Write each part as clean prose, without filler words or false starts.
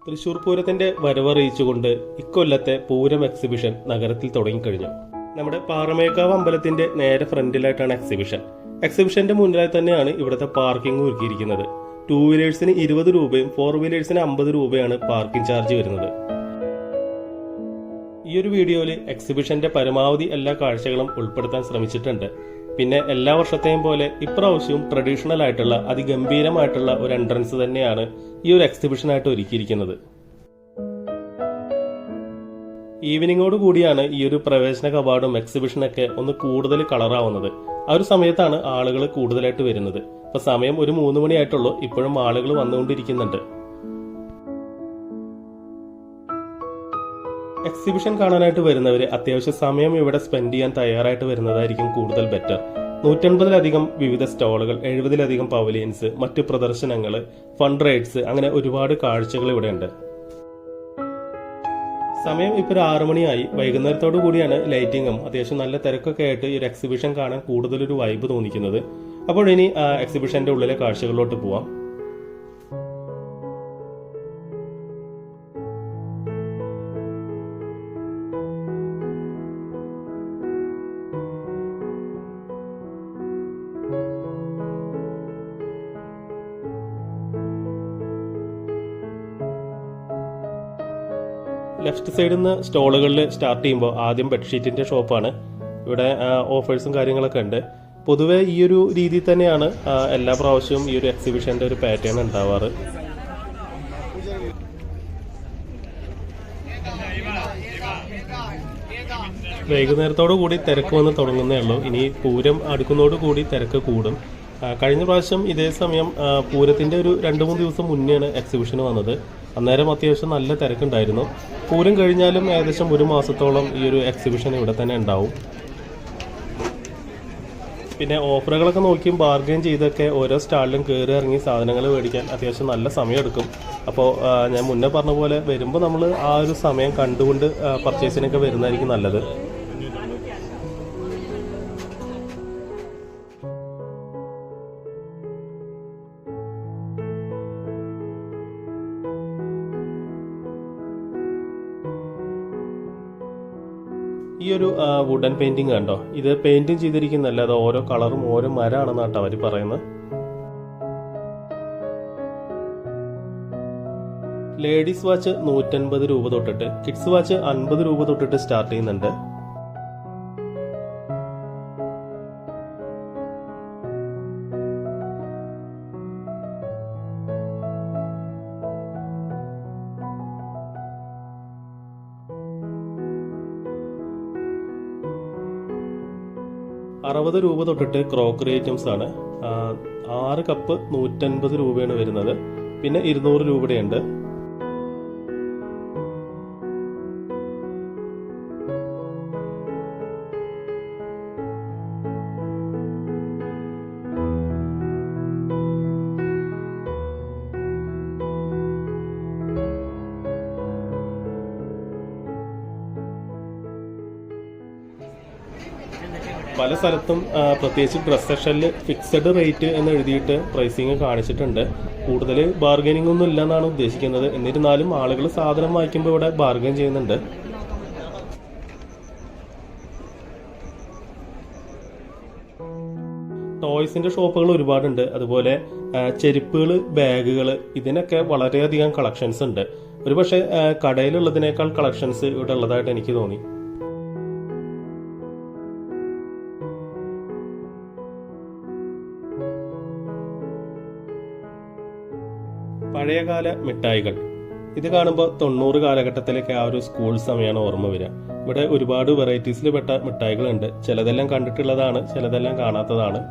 തൃശൂർ പൂരത്തിന്റെ വരവറിയിച്ചുകൊണ്ട് ഇക്കൊല്ലത്തെ പൂരം എക്സിബിഷൻ നഗരത്തിൽ തുടങ്ങിക്കഴിഞ്ഞു. നമ്മുടെ പാറമേക്കാവ് അമ്പലത്തിന്റെ നേരെ ഫ്രണ്ടിലായിട്ടാണ് എക്സിബിഷൻ. എക്സിബിഷന്റെ മുന്നിലായി തന്നെയാണ് ഇവിടുത്തെ പാർക്കിംഗ് ഒരുക്കിയിരിക്കുന്നത്. 2 വീലേഴ്സിന് 20 രൂപയും 4 വീലേഴ്സിന് 50 രൂപയാണ് പാർക്കിംഗ് ചാർജ് വരുന്നത്. ഈ ഒരു വീഡിയോയിൽ എക്സിബിഷന്റെ പരമാവധി എല്ലാ കാഴ്ചകളും ഉൾപ്പെടുത്താൻ ശ്രമിച്ചിട്ടുണ്ട്. പിന്നെ എല്ലാ വർഷത്തെയും പോലെ ഇപ്രാവശ്യവും ട്രഡീഷണൽ ആയിട്ടുള്ള അതിഗംഭീരമായിട്ടുള്ള ഒരു എൻട്രൻസ് തന്നെയാണ് ഈ ഒരു എക്സിബിഷനായിട്ട് ഒരുക്കിയിരിക്കുന്നത്. ഈവനിങ്ങോട് കൂടിയാണ് ഈ ഒരു പ്രവേശന കവാടം എക്സിബിഷനൊക്കെ ഒന്ന് കൂടുതൽ കളറാവുന്നത്. ആ ഒരു സമയത്താണ് ആളുകൾ കൂടുതലായിട്ട് വരുന്നത്. ഇപ്പൊ സമയം ഒരു 3 മണിയായിട്ടുള്ളൂ. ഇപ്പോഴും ആളുകൾ വന്നുകൊണ്ടിരിക്കുന്നുണ്ട്. എക്സിബിഷൻ കാണാനായിട്ട് വരുന്നവര് അത്യാവശ്യം സമയം ഇവിടെ സ്പെൻഡ് ചെയ്യാൻ തയ്യാറായിട്ട് വരുന്നതായിരിക്കും കൂടുതൽ ബെറ്റർ. 150-ലധികം വിവിധ സ്റ്റോളുകൾ, 70-ലധികം പവലിയൻസ്, മറ്റു പ്രദർശനങ്ങൾ, ഫണ്ട് റൈഡ്സ്, അങ്ങനെ ഒരുപാട് കാഴ്ചകൾ ഇവിടെ ഉണ്ട്. സമയം ഇപ്പോൾ ഒരു 6 മണിയായി. വൈകുന്നേരത്തോടു കൂടിയാണ് ലൈറ്റിങ്ങും അത്യാവശ്യം നല്ല തിരക്കൊക്കെ ആയിട്ട് ഈ ഒരു എക്സിബിഷൻ കാണാൻ കൂടുതലൊരു വൈബ് തോന്നിക്കുന്നത്. അപ്പോൾ ഇനി എക്സിബിഷന്റെ ഉള്ളിലെ കാഴ്ചകളിലോട്ട് പോവാം. ലെഫ്റ്റ് സൈഡിൽ നിന്ന് സ്റ്റോളുകളിൽ സ്റ്റാർട്ട് ചെയ്യുമ്പോൾ ആദ്യം ബെഡ്ഷീറ്റിന്റെ ഷോപ്പാണ്. ഇവിടെ ഓഫേഴ്സും കാര്യങ്ങളൊക്കെ ഉണ്ട്. പൊതുവെ ഈ ഒരു രീതിയിൽ തന്നെയാണ് എല്ലാ പ്രാവശ്യവും ഈ ഒരു എക്സിബിഷന്റെ ഒരു പാറ്റേൺ ഉണ്ടാവാറ്. വൈകുന്നേരത്തോടു കൂടി തിരക്ക് വന്ന് തുടങ്ങുന്നേ ഉള്ളൂ. ഇനി പൂരം അടുക്കുന്നതോടു കൂടി തിരക്ക് കൂടും. കഴിഞ്ഞ പ്രാവശ്യം ഇതേ സമയം പൂരത്തിന്റെ ഒരു 2-3 ദിവസം മുന്നെയാണ് എക്സിബിഷൻ വന്നത്. അന്നേരം അത്യാവശ്യം നല്ല തിരക്കുണ്ടായിരുന്നു. പൂരം കഴിഞ്ഞാലും ഏകദേശം 1 മാസത്തോളം ഈ ഒരു എക്സിബിഷൻ ഇവിടെ തന്നെ ഉണ്ടാവും. പിന്നെ ഓഫറുകളൊക്കെ നോക്കിയും ബാർഗെയിൻ ചെയ്തൊക്കെ ഓരോ സ്റ്റാളിലും കയറി ഇറങ്ങി സാധനങ്ങൾ മേടിക്കാൻ അത്യാവശ്യം നല്ല സമയമെടുക്കും. അപ്പോൾ ഞാൻ മുന്നേ പറഞ്ഞ പോലെ വരുമ്പോൾ നമ്മൾ ആ ഒരു സമയം കണ്ടുകൊണ്ട് പർച്ചേസിനൊക്കെ വരുന്നതായിരിക്കും നല്ലത്. ഈ ഒരു വുഡൻ പെയിന്റിങ് കണ്ടോ, ഇത് പെയിന്റിങ് ചെയ്തിരിക്കുന്നല്ല, അത് ഓരോ കളറും ഓരോ മരമാണെന്നാട്ടോ അവർ പറയുന്നത്. ലേഡീസ് വാച്ച് 150 രൂപ തൊട്ടിട്ട്, കിഡ്സ് വാച്ച് 50 രൂപ തൊട്ടിട്ട് സ്റ്റാർട്ട് ചെയ്യുന്നുണ്ട്. ₹60 രൂപ തൊട്ടിട്ട് ക്രോക്കറി ഐറ്റംസ് ആണ്. 6 കപ്പ് 150 രൂപയാണ് വരുന്നത്. പിന്നെ 200 രൂപയുടെ ഉണ്ട്. പല സ്ഥലത്തും പ്രത്യേകിച്ച് ഡ്രസ് സെക്ഷനിൽ ഫിക്സഡ് റേറ്റ് എന്ന് എഴുതിയിട്ട് പ്രൈസിങ് കാണിച്ചിട്ടുണ്ട്. കൂടുതൽ ബാർഗനിങ് ഒന്നും ഇല്ലെന്നാണ് ഉദ്ദേശിക്കുന്നത്. എന്നിരുന്നാലും ആളുകൾ സാധനം വാങ്ങിക്കുമ്പോൾ ഇവിടെ ബാർഗൻ ചെയ്യുന്നുണ്ട്. ടോയ്സിന്റെ ഷോപ്പുകൾ ഒരുപാടുണ്ട്. അതുപോലെ ചെരുപ്പുകൾ, ബാഗുകൾ, ഇതിനൊക്കെ വളരെയധികം കളക്ഷൻസ് ഉണ്ട്. ഒരുപക്ഷെ കടയിലുള്ളതിനേക്കാൾ കളക്ഷൻസ് ഇവിടെ ഉള്ളതായിട്ട് എനിക്ക് തോന്നി. പഴയകാല മിഠായികൾ, ഇത് കാണുമ്പോൾ 90 കാലഘട്ടത്തിലേക്ക് ആ ഒരു സ്കൂൾ സമയമാണ് ഓർമ്മ വരിക. ഇവിടെ ഒരുപാട് വെറൈറ്റീസിൽ പെട്ട മിഠായികളുണ്ട്. ചിലതെല്ലാം കണ്ടിട്ടുള്ളതാണ്, ചിലതെല്ലാം കാണാത്തതാണ്.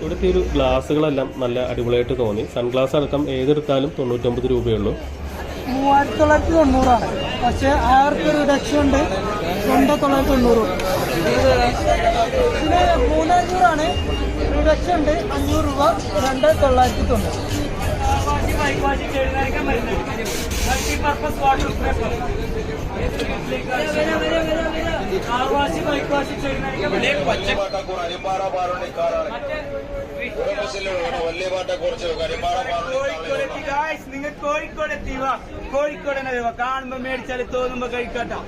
ഇവിടുത്തെ ഒരു ഗ്ലാസ്സുകളെല്ലാം നല്ല അടിപൊളിയായിട്ട് തോന്നി. സൺഗ്ലാസ് അടക്കം ഏതെടുത്താലും 99 രൂപയുള്ളൂ. 3990 പക്ഷേ 1000 റിഡക്ഷൻ ഉണ്ട്. 2990 പിന്നെ 3500 റിഡക്ഷൻ ഉണ്ട്. 500 രൂപ 2990. നിങ്ങൾ കോഴിക്കോട് എത്തിവാ, കോഴിക്കോട് തന്നെ കാണുമ്പോ മേടിച്ചാൽ തോന്നുമ്പോ കഴിക്കട്ടോ.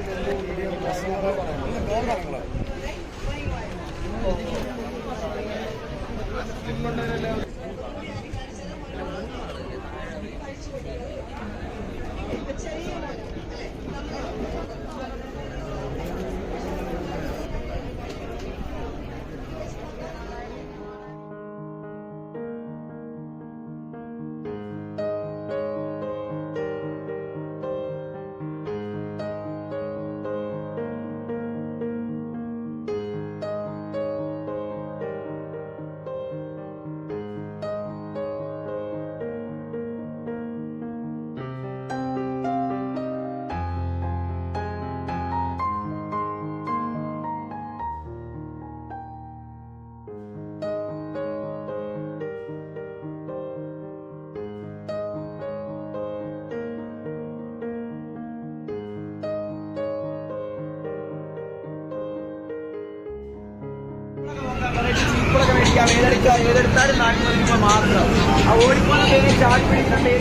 ഏതെടുത്താലും 400 രൂപ മാത്രം. ആ ഓടിപ്പോന്ന പേര് ചാടി പിടിക്കണ്ടേ.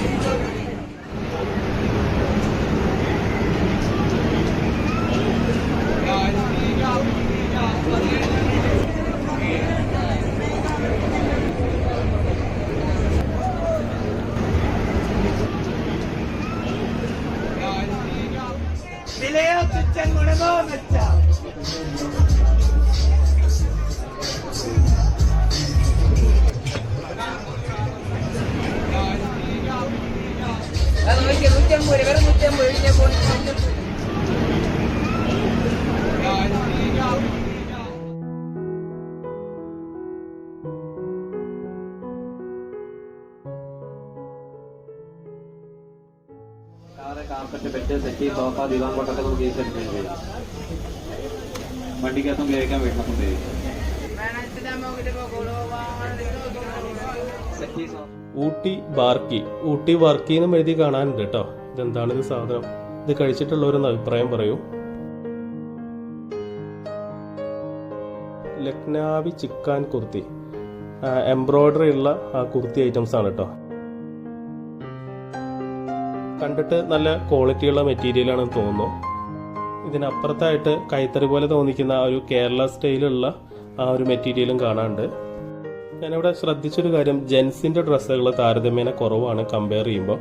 വിലയോ തുച്ഛൻ ഗുണമോ മെച്ച. കാർപ്പറ്റ് പെറ്റ് സെറ്റി സോഫ ദിവാൻ കൊട്ടൊക്കെ നമുക്ക് യൂസ് ചെയ്യാൻ വണ്ടിക്കകത്തും ഉപയോഗിക്കാം, വീട്ടിനകത്തും ഉപയോഗിക്കാം. ഊട്ടി ബാർക്കി, ഊട്ടി വർക്കി എന്നും എഴുതി കാണാനുണ്ട് കേട്ടോ. ഇതെന്താണ് ഇത് സാധനം? ഇത് കഴിച്ചിട്ടുള്ളവരൊന്ന് അഭിപ്രായം പറയൂ. ലക്നാവി ചിക്കാൻ കുർത്തി, എംബ്രോയിഡറി ഉള്ള കുർത്തി ഐറ്റംസ് ആണ് കേട്ടോ. കണ്ടിട്ട് നല്ല ക്വാളിറ്റിയുള്ള മെറ്റീരിയലാണെന്ന് തോന്നുന്നു. ഇതിനപ്പുറത്തായിട്ട് കൈത്തറി പോലെ തോന്നിക്കുന്ന ആ ഒരു കേരള സ്റ്റൈലുള്ള ആ ഒരു മെറ്റീരിയലും കാണാനുണ്ട്. ഞാനിവിടെ ശ്രദ്ധിച്ചൊരു കാര്യം, ജെൻസിന്റെ ഡ്രസ്സുകൾ താരതമ്യേന കുറവാണ് കമ്പയർ ചെയ്യുമ്പോൾ.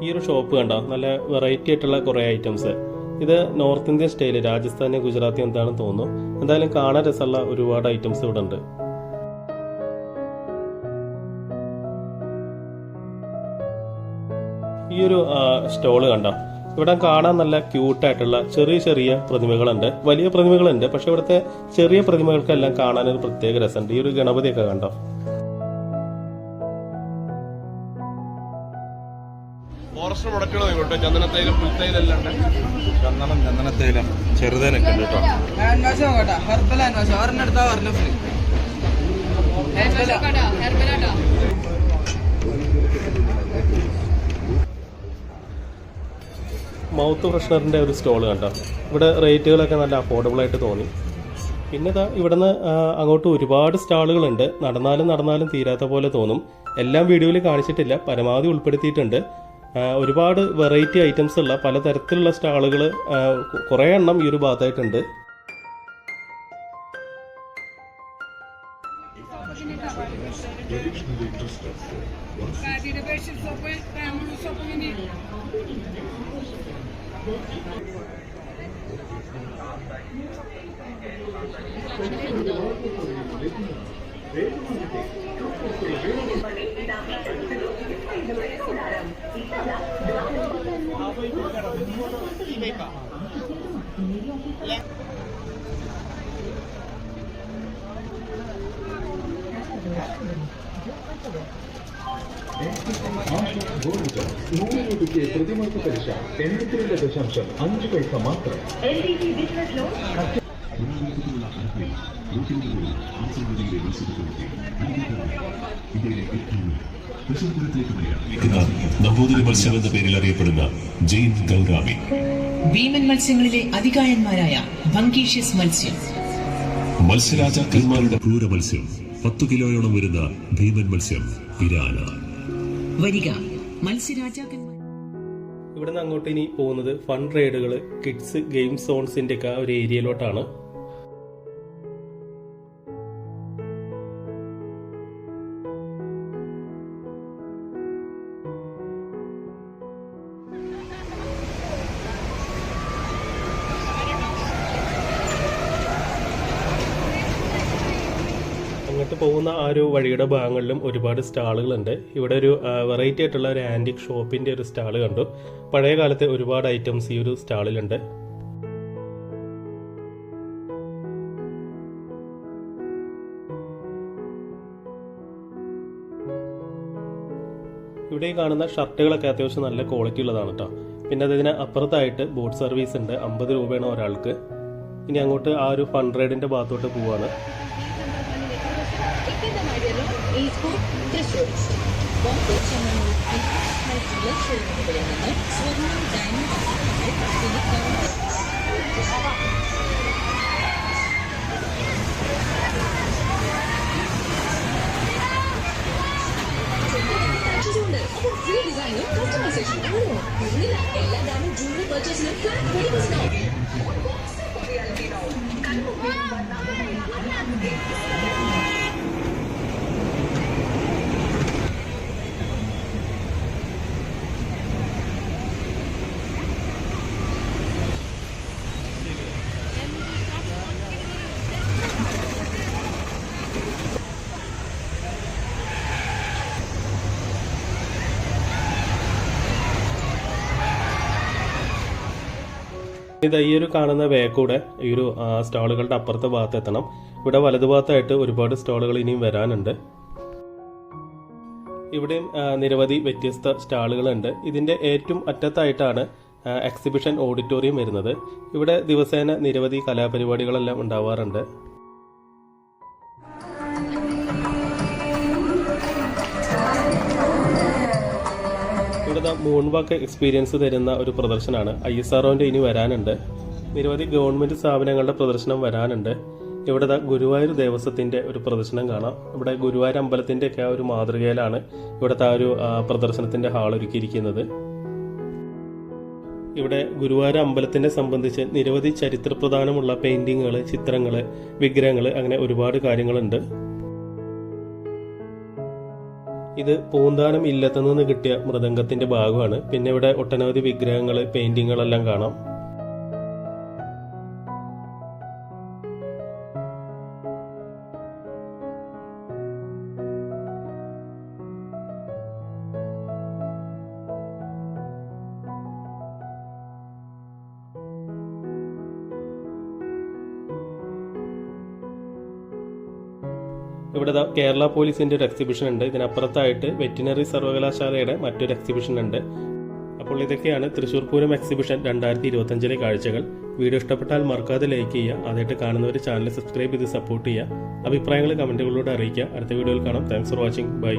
ഈ ഒരു ഷോപ്പ് കണ്ടോ, നല്ല വെറൈറ്റി ആയിട്ടുള്ള കുറേ ഐറ്റംസ്. ഇത് north Indian style, Rajasthani Gujarati എന്താണെന്ന് തോന്നുന്നു. എന്തായാലും കാണാൻ രസമുള്ള ഒരുപാട് ഐറ്റംസ് ഇവിടെ ഉണ്ട്. ഈ ഒരു സ്റ്റോള് കണ്ടോ, ഇവിടെ കാണാൻ നല്ല ക്യൂട്ടായിട്ടുള്ള ചെറിയ ചെറിയ പ്രതിമകളുണ്ട്. വലിയ പ്രതിമകളുണ്ട്, പക്ഷെ ഇവിടുത്തെ ചെറിയ പ്രതിമകൾക്കെല്ലാം കാണാനൊരു പ്രത്യേക രസമുണ്ട്. ഈ ഒരു ഗണപതിയൊക്കെ കണ്ടോ. ഫോറസ്റ്റ് പ്രൊഡക്റ്റുകൾ ചന്ദനത്തൈലം, പുൽത്തൈലെല്ലാം ഉണ്ട്. ചന്ദനത്തൈലം ചെറുതേലൊക്കെ ഉണ്ട് കേട്ടോ. ഹെർബൽ ഹാൻഡ് വാഷ് ഒരെണ്ണെടുത്താ ഒരെണ്ണം ഫ്രീ. മൗത്ത് ഫ്രഷ്നറിന്റെ ഒരു സ്റ്റോൾ കണ്ടോ. ഇവിടെ റേറ്റുകളൊക്കെ നല്ല അഫോർഡബിൾ ആയിട്ട് തോന്നി. പിന്നെ ഇവിടുന്ന് അങ്ങോട്ട് ഒരുപാട് സ്റ്റാളുകളുണ്ട്. നടന്നാലും തീരാത്ത പോലെ തോന്നും. എല്ലാം വീഡിയോയിൽ കാണിച്ചിട്ടില്ല, പരമാവധി ഉൾപ്പെടുത്തിയിട്ടുണ്ട്. ഒരുപാട് വെറൈറ്റി ഐറ്റംസ് ഉള്ള പലതരത്തിലുള്ള സ്റ്റാളുകൾ കുറേ എണ്ണം ഈ ഒരു ഭാഗത്തായിട്ടുണ്ട്. പ്രതിമാസ പലിശ 82.5 പൈസ മാത്രം. നമ്പൂതിരി മത്സ്യം എന്ന പേരിൽ അറിയപ്പെടുന്ന ജെയിൻ ഗൗരാമി. ഭീമൻ മത്സ്യങ്ങളിലെ അധികായന്മാരായ ഭംഗീഷ്യസ് മത്സ്യം, മത്സ്യരാജാക്കന്മാരുടെ ക്രൂര മത്സ്യം, 10 കിലോയോളം വരുന്ന ഭീമൻ മത്സ്യം ഇരാന. വരിക മത്സ്യരാജാക്കന്മാർ. ഇവിടുന്ന് അങ്ങോട്ട് ഇനി പോകുന്നത് ഫൺ റൈഡുകൾ, കിഡ്സ് ഗെയിം സോൺസിന്റെ ഒക്കെ ഒരു ഏരിയയിലോട്ടാണ്. അങ്ങോട്ട് പോകുന്ന ആ ഒരു വഴിയുടെ ഭാഗങ്ങളിലും ഒരുപാട് സ്റ്റാളുകളുണ്ട്. ഇവിടെ ഒരു വെറൈറ്റി ആയിട്ടുള്ള ഒരു ആന്റിക് ഷോപ്പിന്റെ ഒരു സ്റ്റാൾ കണ്ടു. പഴയ കാലത്തെ ഒരുപാട് ഐറ്റംസ് ഈ ഒരു സ്റ്റാളിലുണ്ട്. ഇവിടെ കാണുന്ന ഷർട്ടുകളൊക്കെ അത്യാവശ്യം നല്ല ക്വാളിറ്റി ഉള്ളതാണ് കേട്ടോ. പിന്നെ അതിന് അപ്പുറത്തായിട്ട് ബോട്ട് സർവീസ് ഉണ്ട്. 50 രൂപയാണ് ഒരാൾക്ക്. ഇനി അങ്ങോട്ട് ആ ഒരു ഫൺ റൈഡിന്റെ ഭാഗത്തോട്ട് പോവാണ്. എല്ലാ ഡയമണ്ട് ജ്വല്ലറി പർച്ചേസിനും 20% ഓഫ്. ഇത് ഈ ഒരു കാണുന്ന വേ കൂടെ ഈ ഒരു സ്റ്റാളുകളുടെ അപ്പുറത്തെ ഭാഗത്ത് എത്തണം. ഇവിടെ വലതുഭാഗത്തായിട്ട് ഒരുപാട് സ്റ്റാളുകൾ ഇനിയും വരാനുണ്ട്. ഇവിടെയും നിരവധി വ്യത്യസ്ത സ്റ്റാളുകളുണ്ട്. ഇതിന്റെ ഏറ്റവും അറ്റത്തായിട്ടാണ് എക്സിബിഷൻ ഓഡിറ്റോറിയം വരുന്നത്. ഇവിടെ ദിവസേന നിരവധി കലാപരിപാടികളെല്ലാം ഉണ്ടാവാറുണ്ട്. ഇവിടെ മൂൺ വാക്ക് എക്സ്പീരിയൻസ് തരുന്ന ഒരു പ്രദർശനമാണ്. ISROന്റെ ഇനി വരാനുണ്ട്. നിരവധി ഗവൺമെന്റ് സ്ഥാപനങ്ങളുടെ പ്രദർശനം വരാനുണ്ട്. ഇവിടെ ഗുരുവായൂർ ദേവസ്വത്തിന്റെ ഒരു പ്രദർശനം കാണാം. ഇവിടെ ഗുരുവായൂർ അമ്പലത്തിന്റെ ഒക്കെ ഒരു മാതൃകയിലാണ് ഇവിടുത്തെ ആ ഒരു പ്രദർശനത്തിന്റെ ഹാൾ ഒരുക്കിയിരിക്കുന്നത്. ഇവിടെ ഗുരുവായൂർ അമ്പലത്തിനെ സംബന്ധിച്ച് നിരവധി ചരിത്ര പ്രധാനമുള്ള പെയിന്റിങ്ങുകൾ, ചിത്രങ്ങൾ, വിഗ്രഹങ്ങൾ, അങ്ങനെ ഒരുപാട് കാര്യങ്ങളുണ്ട്. ഇത് പൂന്താനം ഇല്ലത്തുനിന്ന് കിട്ടിയ മൃദംഗത്തിന്റെ ഭാഗമാണ്. പിന്നെ ഇവിടെ ഒട്ടനവധി വിഗ്രഹങ്ങൾ, പെയിന്റിങ്ങുകളെല്ലാം കാണാം. ഇവിടെ കേരള പോലീസിന്റെ ഒരു എക്സിബിഷൻ ഉണ്ട്. ഇതിനപ്പുറത്തായിട്ട് വെറ്റിനറി സർവകലാശാലയുടെ മറ്റൊരു എക്സിബിഷൻ ഉണ്ട്. അപ്പോൾ ഇതൊക്കെയാണ് തൃശ്ശൂർ പൂരം എക്സിബിഷൻ 2025 കാഴ്ചകൾ. വീഡിയോ ഇഷ്ടപ്പെട്ടാൽ മറക്കാതെ ലൈക്ക് ചെയ്യുക. ആദ്യമായിട്ട് കാണുന്നവർ ചാനൽ സബ്സ്ക്രൈബ് ചെയ്ത് സപ്പോർട്ട് ചെയ്യുക. അഭിപ്രായങ്ങൾ കമന്റുകളിലൂടെ അറിയിക്കുക. അടുത്ത വീഡിയോയിൽ കാണാം. Thanks for watching. ബൈ.